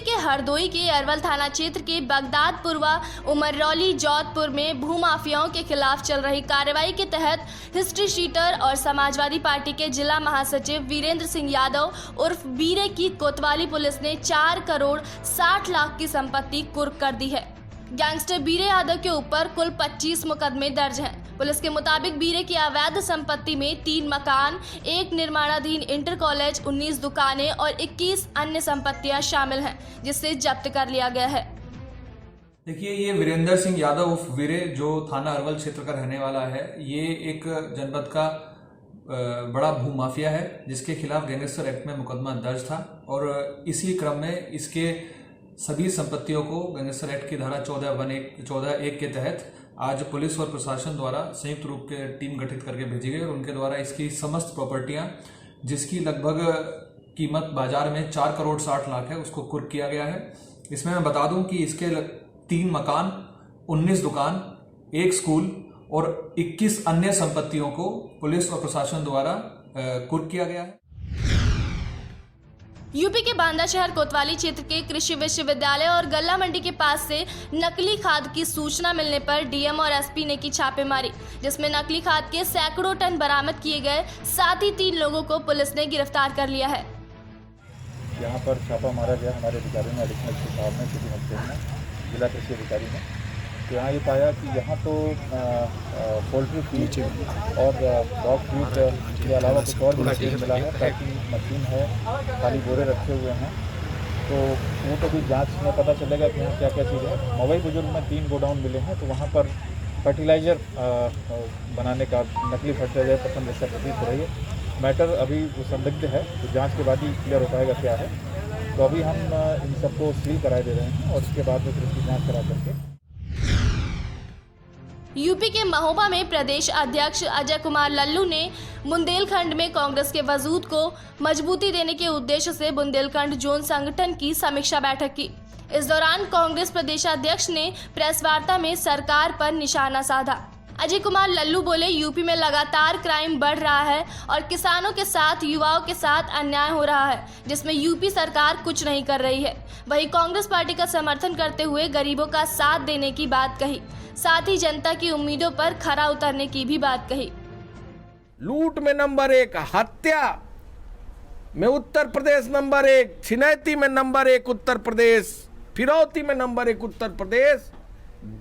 के हरदोई के अरवल थाना क्षेत्र के बगदादपुर व उमरौली जोधपुर में भूमाफियाओं के खिलाफ चल रही कार्रवाई के तहत हिस्ट्री शीटर और समाजवादी पार्टी के जिला महासचिव वीरेंद्र सिंह यादव उर्फ बीरे की कोतवाली पुलिस ने 4 करोड़ 60 लाख की संपत्ति कुर्क कर दी है। गैंगस्टर बीरे यादव के ऊपर कुल 25 मुकदमे दर्ज हैं। पुलिस के मुताबिक बीरे की अवैध संपत्ति में 3 मकान, 1 निर्माणाधीन इंटर कॉलेज, 19 दुकानें और 21 अन्य संपत्तियां शामिल हैं, जिसे जब्त कर लिया गया है। देखिए, ये वीरेंद्र सिंह यादव उर्फ वीरे जो थाना अरवल क्षेत्र का रहने वाला है, ये एक जनपद का बड़ा भूमाफिया है जिसके खिलाफ गैंगस्टर एक्ट में मुकदमा दर्ज था और इसी क्रम में इसके सभी संपत्तियों को गैंगस्टर एक्ट की धारा 14(1) के तहत आज पुलिस और प्रशासन द्वारा संयुक्त रूप के टीम गठित करके भेजी गई और उनके द्वारा इसकी समस्त प्रॉपर्टियां, जिसकी लगभग कीमत बाजार में 4 करोड़ 60 लाख है, उसको कुर्क किया गया है। इसमें मैं बता दूं कि इसके 3 मकान, 19 दुकान, 1 स्कूल और 21 अन्य संपत्तियों को पुलिस और प्रशासन द्वारा कुर्क किया गया है। यूपी के बांदा शहर कोतवाली क्षेत्र के कृषि विश्वविद्यालय और गल्ला मंडी के पास से नकली खाद की सूचना मिलने पर डीएम और एसपी ने की छापेमारी, जिसमें नकली खाद के सैकड़ों टन बरामद किए गए। साथ ही 3 लोगों को पुलिस ने गिरफ्तार कर लिया है। यहाँ पर छापा मारा गया हमारे अधिकारियों ने, एडिशनल साहब ने, सिटी मजिस्ट्रेट ने, जिला कृषि अधिकारी ने। तो यहाँ ये पाया कि यहाँ तो पोल्ट्री फीड और डॉग फीड के अलावा कुछ और भी मशीन मिला है, पैकिंग मशीन है, खाली बोरे रखे हुए हैं। तो वो तो भी जांच में पता चलेगा कि यहाँ क्या क्या चीज़ है। मवई बुजुर्ग में 3 गोडाउन मिले हैं, तो वहाँ पर फर्टिलाइज़र बनाने का नकली फर्टिलाइज़र पसंद जैसा प्रतीत हो रही है। मैटर अभी संदिग्ध है, तो जाँच के बाद ही क्लियर हो पाएगा क्या है। तो अभी हम इन सबको सील करा दे रहे हैं और उसके बाद में फिर उसकी जाँच करा करके। यूपी के महोबा में प्रदेश अध्यक्ष अजय कुमार लल्लू ने बुंदेलखंड में कांग्रेस के वजूद को मजबूती देने के उद्देश्य से बुंदेलखंड जोन संगठन की समीक्षा बैठक की। इस दौरान कांग्रेस प्रदेशाध्यक्ष ने प्रेस वार्ता में सरकार पर निशाना साधा। अजय कुमार लल्लू बोले, यूपी में लगातार क्राइम बढ़ रहा है और किसानों के साथ, युवाओं के साथ अन्याय हो रहा है, जिसमें यूपी सरकार कुछ नहीं कर रही है। वहीं कांग्रेस पार्टी का समर्थन करते हुए गरीबों का साथ देने की बात कही, साथ ही जनता की उम्मीदों पर खरा उतरने की भी बात कही। लूट में नंबर 1, हत्या में उत्तर प्रदेश नंबर 1, छिनैती में नंबर 1 उत्तर प्रदेश, फिरौती में नंबर 1 उत्तर प्रदेश।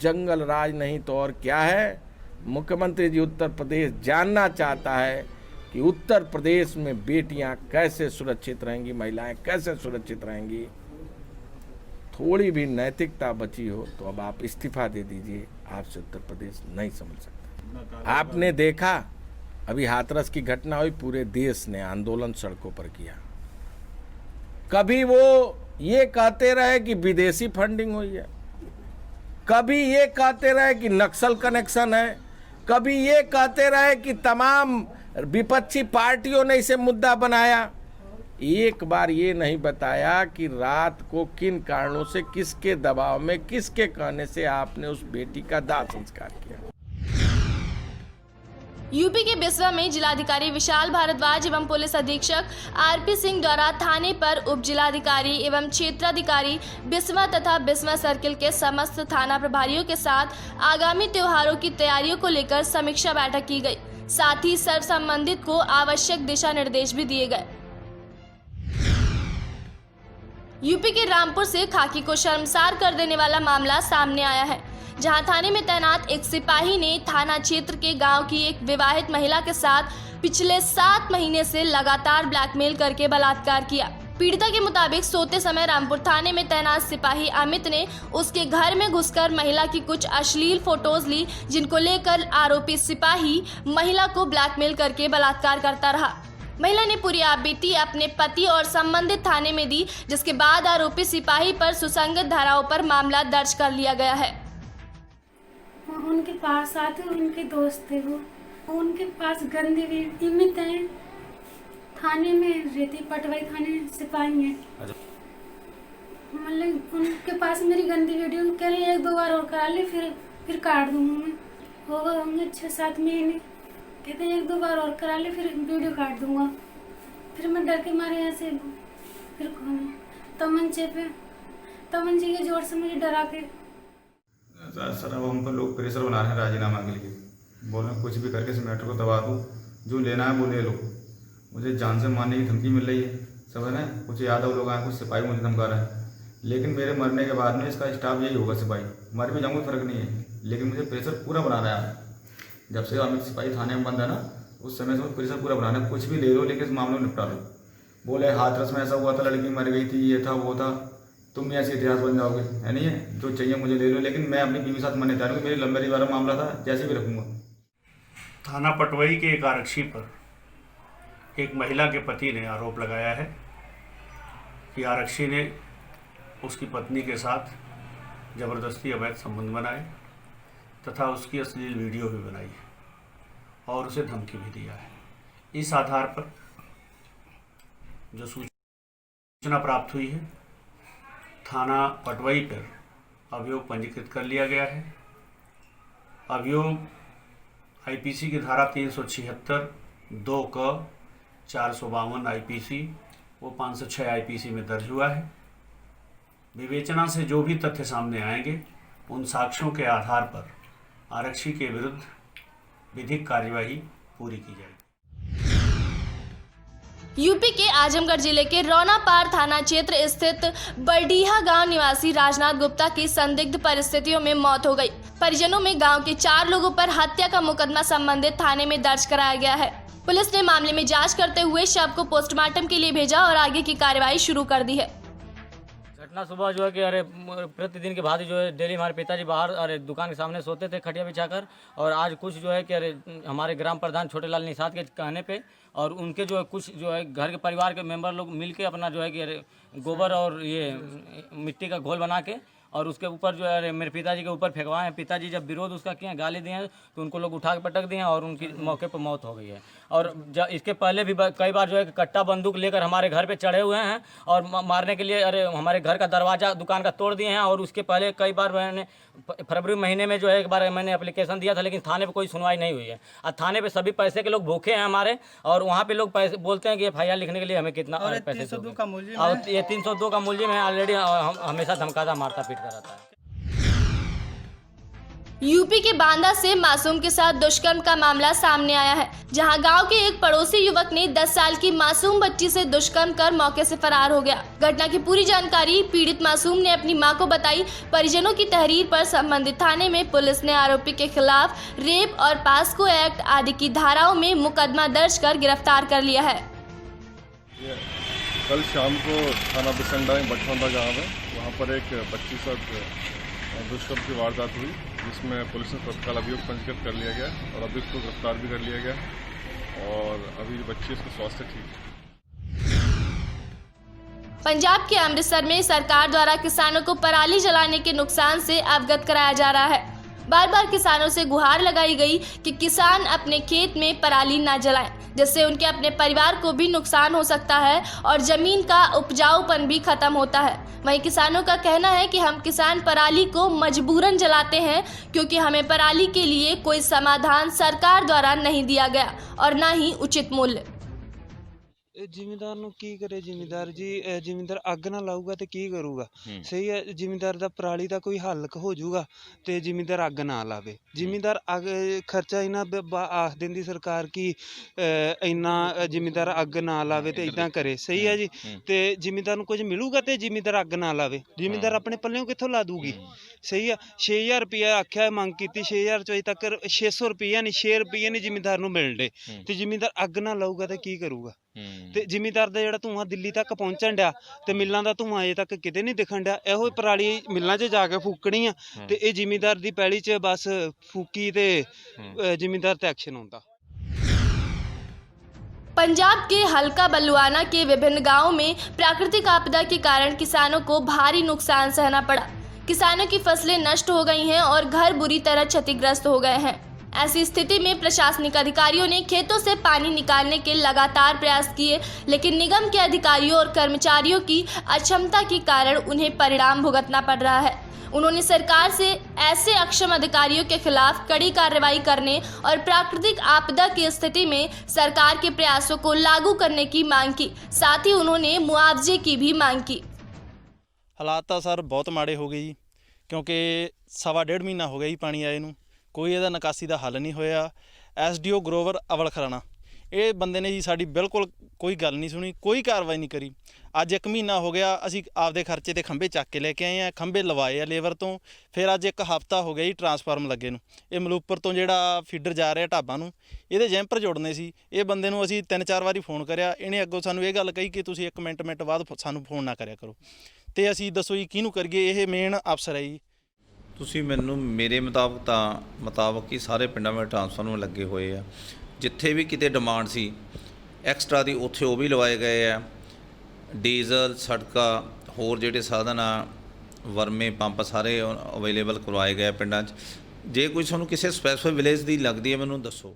जंगल राज नहीं तो और क्या है। मुख्यमंत्री जी उत्तर प्रदेश जानना चाहता है कि उत्तर प्रदेश में बेटियां कैसे सुरक्षित रहेंगी, महिलाएं कैसे सुरक्षित रहेंगी। थोड़ी भी नैतिकता बची हो तो अब आप इस्तीफा दे दीजिए, आपसे उत्तर प्रदेश नहीं समझ सकता। आपने देखा अभी हाथरस की घटना हुई, पूरे देश ने आंदोलन सड़कों पर किया। कभी वो ये कहते रहे कि विदेशी फंडिंग हुई है, कभी ये कहते रहे कि नक्सल कनेक्शन है, कभी ये कहते रहे कि तमाम विपक्षी पार्टियों ने इसे मुद्दा बनाया। एक बार ये नहीं बताया कि रात को किन कारणों से, किसके दबाव में, किसके कहने से आपने उस बेटी का दाह संस्कार किया। यूपी के बिस्वा में जिलाधिकारी विशाल भारद्वाज एवं पुलिस अधीक्षक आरपी सिंह द्वारा थाने पर उप जिलाधिकारी एवं क्षेत्राधिकारी बिस्वा तथा बिस्वा सर्किल के समस्त थाना प्रभारियों के साथ आगामी त्योहारों की तैयारियों को लेकर समीक्षा बैठक की गई। साथ ही सर्व संबंधित को आवश्यक दिशा निर्देश भी दिए गए। यूपी के रामपुर से खाकी को शर्मसार कर देने वाला मामला सामने आया है, जहां थाने में तैनात एक सिपाही ने थाना क्षेत्र के गांव की एक विवाहित महिला के साथ पिछले 7 महीने से लगातार ब्लैकमेल करके बलात्कार किया। पीड़िता के मुताबिक सोते समय रामपुर थाने में तैनात सिपाही अमित ने उसके घर में घुसकर महिला की कुछ अश्लील फोटोज ली, जिनको लेकर आरोपी सिपाही महिला को ब्लैकमेल करके बलात्कार करता रहा। महिला ने पूरी आपबीती अपने पति और संबंधित थाने में दी, जिसके बाद आरोपी सिपाही पर सुसंगत धाराओं पर मामला दर्ज कर लिया गया है। उनके पास आते, उनके दोस्त थे वो, उनके पास गंदी इमित है, थाने में रहती, पटवाई थाने सिपाही है। मतलब उनके पास मेरी गंदी वीडियो कह रही 1-2 बार और करा ले, फिर काट दूंगा मैं। होंगे 6-7 महीने, कहते 1-2 बार और करा ले, फिर वीडियो काट दूंगा। फिर मैं डर के मारे यहाँ से फिर तमंचे पे तमंचे के जोर से मुझे डरा के। सर अब हम पर लोग प्रेशर बना रहे हैं राजीनामा के लिए, बोल रहे हैं कुछ भी करके इस मैटर को दबा दो, जो लेना है वो ले लो। मुझे जान से मारने की धमकी मिल रही है, सब है ना, कुछ यादव लोग आए, कुछ सिपाही मुझे धमका रहे हैं। लेकिन मेरे मरने के बाद में इसका स्टाफ यही होगा, सिपाही मर भी जाऊँगा फर्क नहीं है, लेकिन मुझे प्रेशर पूरा बना रहा है। जब से अमित सिपाही थाने में बंद है ना, उस समय से मुझे प्रेशर पूरा बनाना है, कुछ भी ले लो लेकिन इस मामले में निपटा लो। बोले हाथरस में ऐसा हुआ था, लड़की मर गई थी, ये था वो था, तुम भी ऐसे इतिहास बन जाओगे, है नहीं है, जो चाहिए मुझे ले लो, लेकिन मैं अपनी बीवी साथ मरने तैयार हूँ। मेरी लंबी वाला मामला था, जैसे भी रखूँगा। थाना पटवई के एक आरक्षी पर एक महिला के पति ने आरोप लगाया है कि आरक्षी ने उसकी पत्नी के साथ ज़बरदस्ती अवैध संबंध बनाए तथा उसकी अश्लील वीडियो भी बनाई है और उसे धमकी भी दिया है। इस आधार पर जो सूचना प्राप्त हुई है, थाना पटवई पर अभियोग पंजीकृत कर लिया गया है। अभियोग आईपीसी की धारा 376, 2 क, 452 आईपीसी वो 506 आईपीसी में दर्ज हुआ है। विवेचना से जो भी तथ्य सामने आएंगे, उन साक्ष्यों के आधार पर आरक्षी के विरुद्ध विधिक कार्यवाही पूरी की जाएगी। यूपी के आजमगढ़ जिले के रौनापार थाना क्षेत्र स्थित बरडीहा गांव निवासी राजनाथ गुप्ता की संदिग्ध परिस्थितियों में मौत हो गई। परिजनों में गांव के 4 लोगों पर हत्या का मुकदमा संबंधित थाने में दर्ज कराया गया है। पुलिस ने मामले में जांच करते हुए शव को पोस्टमार्टम के लिए भेजा और आगे की कार्रवाई शुरू कर दी है। घटना सुबह जो है कि अरे प्रतिदिन के भांति जो है डेली हमारे पिताजी बाहर अरे दुकान के सामने सोते थे खटिया बिछाकर, और आज कुछ जो है कि अरे हमारे ग्राम प्रधान छोटे लाल निषाद के कहने पे और उनके जो है कुछ जो है घर के परिवार के मेंबर लोग मिलके अपना जो है कि अरे गोबर और ये मिट्टी का घोल बना के और उसके ऊपर जो है मेरे पिताजी के ऊपर फेंकवाए हैं। पिताजी जब विरोध उसका किए, गाली दिए हैं, तो उनको लोग उठा के पटक दिए हैं और उनकी मौके पर मौत हो गई है। और इसके पहले भी कई बार जो है कट्टा बंदूक लेकर हमारे घर पे चढ़े हुए हैं और मारने के लिए अरे हमारे घर का दरवाज़ा दुकान का तोड़ दिए हैं। और उसके पहले कई बार मैंने फरवरी महीने में जो है एक बार मैंने एप्लीकेशन दिया था, लेकिन थाने पे कोई सुनवाई नहीं हुई है। और थाने पे सभी पैसे के लोग भूखे हैं हमारे, और वहाँ पे लोग पैसे बोलते हैं कि FIR लिखने के लिए हमें कितना पैसे दोगे। और ये 302 का मूल्य में ऑलरेडी हमेशा धमकाता मारता पीट कर रहता है। यूपी के बांदा से मासूम के साथ दुष्कर्म का मामला सामने आया है, जहां गांव के एक पड़ोसी युवक ने 10 साल की मासूम बच्ची से दुष्कर्म कर मौके से फरार हो गया। घटना की पूरी जानकारी पीड़ित मासूम ने अपनी मां को बताई। परिजनों की तहरीर पर संबंधित थाने में पुलिस ने आरोपी के खिलाफ रेप और पास्को एक्ट आदि की धाराओं में मुकदमा दर्ज कर गिरफ्तार कर लिया है। कल शाम को थाना बिसंडा में बटफंदा गाँव है, वहाँ पर एक बच्ची साथ दुष्कर्म की वारदात हुई, जिसमें पुलिस ने तत्काल अभियोग पंजीकृत कर लिया गया और अभियुक्त को गिरफ्तार भी कर लिया गया और अभी बच्ची इसका स्वास्थ्य ठीक है। पंजाब के अमृतसर में सरकार द्वारा किसानों को पराली जलाने के नुकसान से अवगत कराया जा रहा है। बार बार किसानों से गुहार लगाई गई कि किसान अपने खेत में पराली ना जलाएं, जिससे उनके अपने परिवार को भी नुकसान हो सकता है और जमीन का उपजाऊपन भी खत्म होता है। वहीं किसानों का कहना है कि हम किसान पराली को मजबूरन जलाते हैं, क्योंकि हमें पराली के लिए कोई समाधान सरकार द्वारा नहीं दिया गया और न ही उचित मूल्य। ਜ਼ਿਮੀਂਦਾਰ ਨੂੰ ਕੀ ਕਰੇ ਜ਼ਿਮੀਂਦਾਰ ਜੀ, ਜ਼ਿਮੀਂਦਾਰ ਅੱਗ ਨਾ ਲਾਊਗਾ ਤੇ ਕੀ ਕਰੂਗਾ। ਸਹੀ ਹੈ, ਜ਼ਿਮੀਂਦਾਰ ਦਾ ਪਰਾਲੀ ਦਾ ਕੋਈ ਹੱਲ ਹੋ ਜਾਊਗਾ ਤੇ ਜ਼ਿਮੀਂਦਾਰ ਅੱਗ ਨਾ ਲਾਵੇ। ਜ਼ਿਮੀਂਦਾਰ ਖਰਚਾ ਇਹਨਾਂ ਆਖ ਦਿੰਦੀ ਸਰਕਾਰ ਕਿ ਇੰਨਾ ਜ਼ਿਮੀਂਦਾਰ ਅੱਗ ਨਾ ਲਾਵੇ ਤੇ ਇਦਾਂ ਕਰੇ। ਸਹੀ ਹੈ ਜੀ, ਤੇ ਜ਼ਿਮੀਂਦਾਰ ਨੂੰ ਕੁਝ ਮਿਲੂਗਾ ਤੇ ਜ਼ਿਮੀਂਦਾਰ ਅੱਗ ਨਾ ਲਾਵੇ। ਜ਼ਿਮੀਂਦਾਰ ਆਪਣੇ ਪੱਲਿਓਂ ਕਿੱਥੋਂ ਲਾ ਦੂਗੀ। ਸਹੀ ਆ, 6000 ਰੁਪਇਆ ਆਖਿਆ, ਮੰਗ ਕੀਤੀ 6000 ਚੋਂ ਅਜੇ ਤੱਕ 600 ਰੁਪਇਆ ਨਹੀਂ, 6 ਰੁਪਏ ਨਹੀਂ ਜ਼ਿਮੀਂਦਾਰ ਨੂੰ ਮਿਲਦੇ ਤੇ ਜ਼ਿਮੀਂਦਾਰ ਅੱਗ ਨਾ ਲਾਊਗਾ ਤੇ ਕੀ ਕਰੂਗਾ। ਤੇ ਜ਼ਿਮੀਂਦਾਰ ਦਾ ਜਿਹੜਾ ਧੂਆਂ ਦਿੱਲੀ ਤੱਕ ਪਹੁੰਚਣ ਡਿਆ ਤੇ ਮਿੱਲਾਂ ਦਾ ਧੂਆਂ ਅਜੇ ਤੱਕ ਕਿਤੇ ਨਹੀਂ ਦਿਖਣ ਡਿਆ। ਇਹੋ ਪਰਾਲੀ ਮਿੱਲਾਂ 'ਚ ਜਾ ਕੇ ਫੂਕਣੀ ਆ ਤੇ ਇਹ ਜ਼ਿਮੀਂਦਾਰ ਦੀ ਪੈਲੀ 'ਚ ਬਸ ਫੂਕੀ ਤੇ ਜ਼ਿਮੀਂਦਾਰ ਤੇ ਐਕਸ਼ਨ ਹੁੰਦਾ। पंजाब के हल्का बलुआना के विभिन्न गांवों में प्राकृतिक आपदा के कारण किसानों को भारी नुकसान सहना पड़ा। किसानों की फसलें नष्ट हो गई हैं और घर बुरी तरह क्षतिग्रस्त हो गए हैं। ऐसी स्थिति में प्रशासनिक अधिकारियों ने खेतों से पानी निकालने के लगातार प्रयास किए, लेकिन निगम के अधिकारियों और कर्मचारियों की अक्षमता के कारण उन्हें परिणाम भुगतना पड़ रहा है। उन्होंने सरकार से ऐसे अक्षम अधिकारियों के खिलाफ कड़ी कार्रवाई करने और प्राकृतिक आपदा की स्थिति में सरकार के प्रयासों को लागू करने की मांग की। साथ ही उन्होंने मुआवजे की भी मांग की। ਹਾਲਾਤ ਤਾਂ ਸਰ ਬਹੁਤ ਮਾੜੇ ਹੋ ਗਏ ਜੀ, ਕਿਉਂਕਿ 1.5 ਮਹੀਨਾ ਹੋ ਗਿਆ ਜੀ ਪਾਣੀ ਆਏ ਨੂੰ, ਕੋਈ ਇਹਦਾ ਨਿਕਾਸੀ ਦਾ ਹੱਲ ਨਹੀਂ ਹੋਇਆ। SDO ਗਰੋਵਰ ਅਵਲ ਖਰਾਣਾ ਇਹ ਬੰਦੇ ਨੇ ਜੀ ਸਾਡੀ ਬਿਲਕੁਲ ਕੋਈ ਗੱਲ ਨਹੀਂ ਸੁਣੀ, ਕੋਈ ਕਾਰਵਾਈ ਨਹੀਂ ਕਰੀ। ਅੱਜ 1 ਮਹੀਨਾ ਹੋ ਗਿਆ, ਅਸੀਂ ਆਪਦੇ ਖਰਚੇ ਤੇ ਖੰਭੇ ਚੱਕ ਕੇ ਲੈ ਕੇ ਆਏ ਆ, ਖੰਭੇ ਲਵਾਏ ਆ ਲੇਬਰ ਤੋਂ। ਫਿਰ ਅੱਜ 1 ਹਫ਼ਤਾ ਹੋ ਗਿਆ ਜੀ ਟਰਾਂਸਫਾਰਮ ਲੱਗੇ ਨੂੰ। ਇਹ ਮਲੂਪਰ ਤੋਂ ਜਿਹੜਾ ਫੀਡਰ ਜਾ ਰਿਹਾ ਢਾਬਾਂ ਨੂੰ, ਇਹਦੇ ਜੈਂਪਰ ਜੋੜਨੇ ਸੀ। ਇਹ ਬੰਦੇ ਨੂੰ ਅਸੀਂ 3-4 ਵਾਰੀ ਫੋਨ ਕਰਿਆ, ਇਹਨੇ ਅੱਗੋਂ ਸਾਨੂੰ ਇਹ ਗੱਲ ਕਹੀ ਕਿ ਤੁਸੀਂ 1 ਮਿੰਟ ਬਾਅਦ ਸਾਨੂੰ ਫੋਨ ਨਾ ਕਰਿਆ ਕਰੋ। ਤੇ ਅਸੀਂ ਦੱਸੋ ਜੀ ਕਿਹਨੂੰ ਕਰੀਏ? ਇਹ ਮੇਨ ਅਫਸਰ ਹੈ ਜੀ। ਤੁਸੀਂ ਮੈਨੂੰ ਮੇਰੇ ਮੁਤਾਬਕ ਹੀ ਸਾਰੇ ਪਿੰਡਾਂ ਵਿੱਚ ਟਰਾਂਸਫਾਰਮਰ ਲੱਗੇ ਹੋਏ ਆ। ਜਿੱਥੇ ਵੀ ਕਿਤੇ ਡਿਮਾਂਡ ਸੀ ਐਕਸਟਰਾ ਦੀ, ਉੱਥੇ ਉਹ ਵੀ ਲਵਾਏ ਗਏ ਆ। ਡੀਜ਼ਲ, ਸੜਕਾਂ, ਹੋਰ ਜਿਹੜੇ ਸਾਧਨ ਆ, ਵਰਮੇ ਪੰਪ ਸਾਰੇ ਅਵੇਲੇਬਲ ਕਰਵਾਏ ਗਏ ਪਿੰਡਾਂ 'ਚ। ਜੇ ਕੋਈ ਤੁਹਾਨੂੰ ਕਿਸੇ ਸਪੈਸੀਫਿਕ ਵਿਲੇਜ ਦੀ ਲੱਗਦੀ ਹੈ ਮੈਨੂੰ ਦੱਸੋ।